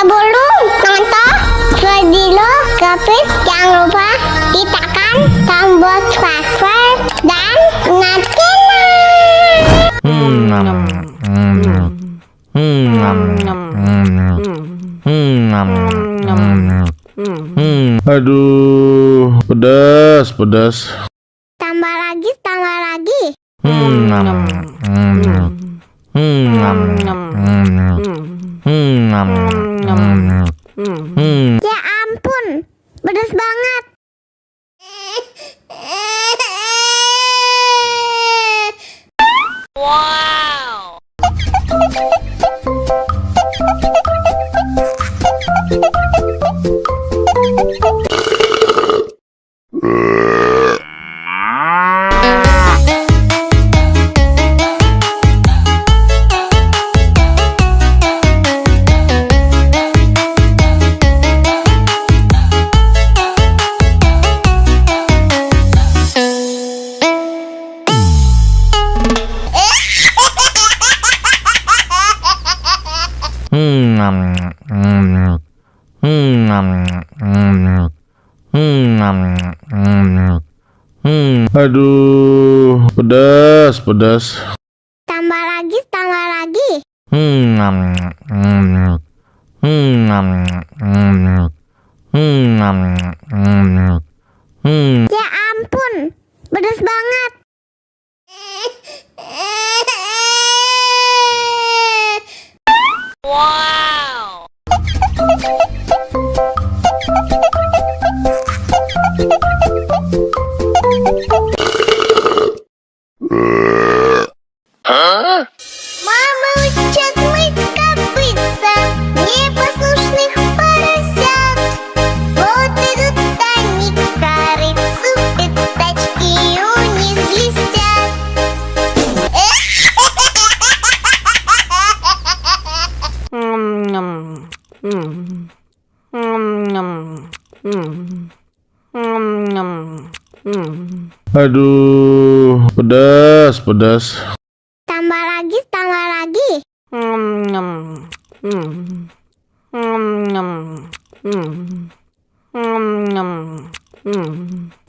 Sebelum nonton video Gapit, jangan lupa tekan tombol subscribe dan Aduh, pedas. tambah lagi. Ya ampun, pedas banget. Wow. Aduh, pedas. Tambah lagi. Ya ampun, pedas banget. Wow. Мама учат мыть копытца непослушных поросят. Вот идут они к корыцу, пятачки у них блестят. Aduh, pedas. Tambah lagi.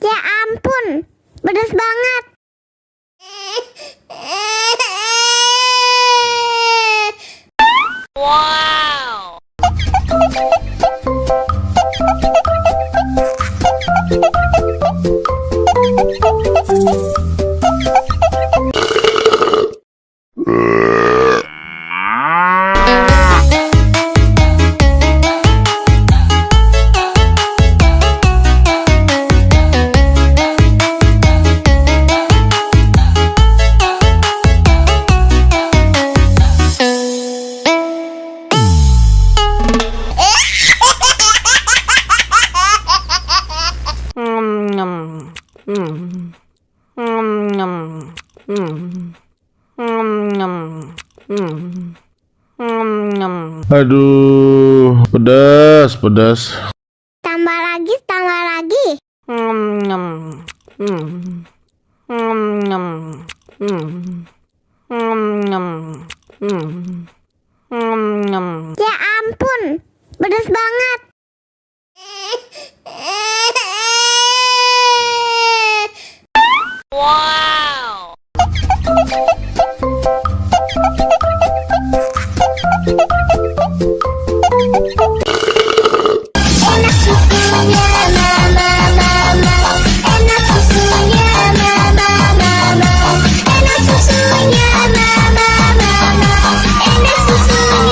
Ya ampun, pedas banget. Wow. Aduh, pedas. Tambah lagi. Ya ampun, pedas banget. Wow. Enak susunya mama. Enak susunya mama. Enak susunya mama. Enak susunya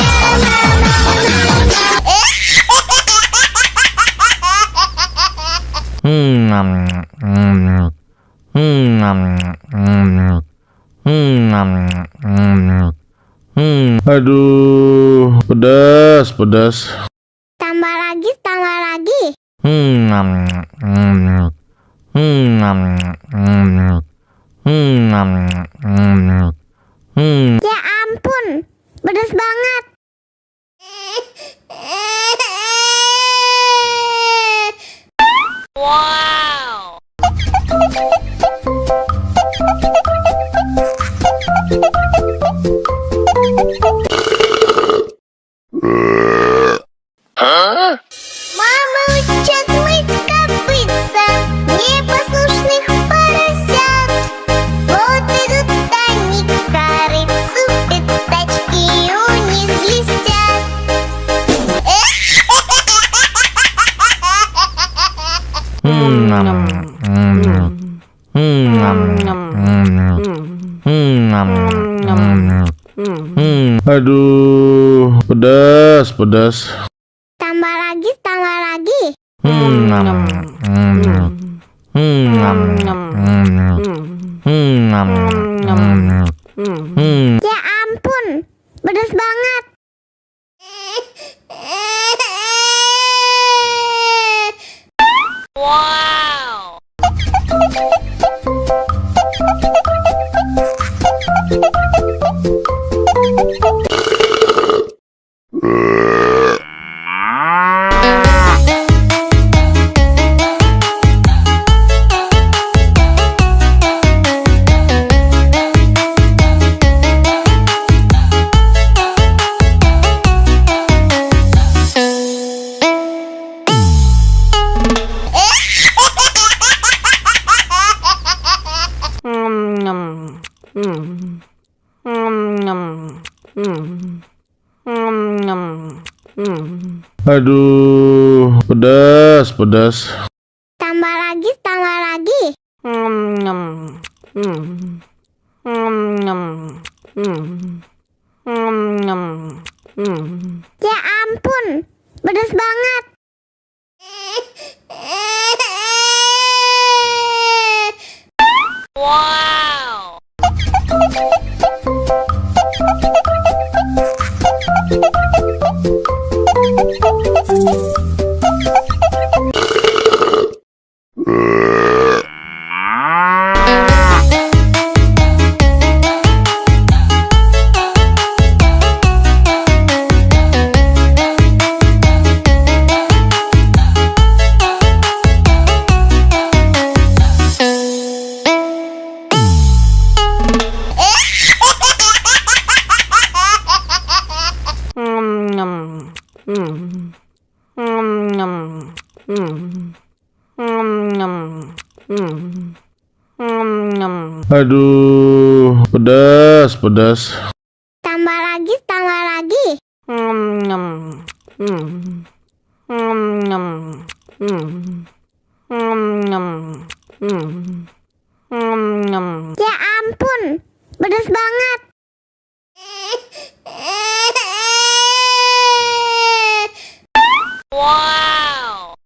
Aduh, pedas. Tambah lagi. Ya ampun, pedas banget. Wow. Aduh, pedas, pedas. Tambah lagi, tambah lagi. Ya ampun, pedas banget. Wow! Aduh, pedas, pedas. Tambah lagi, tambah lagi. Ya ampun, pedas banget. Wow! Aduh, pedas, pedas. Tambah lagi, tambah lagi. Ya ampun, pedas banget. Wow!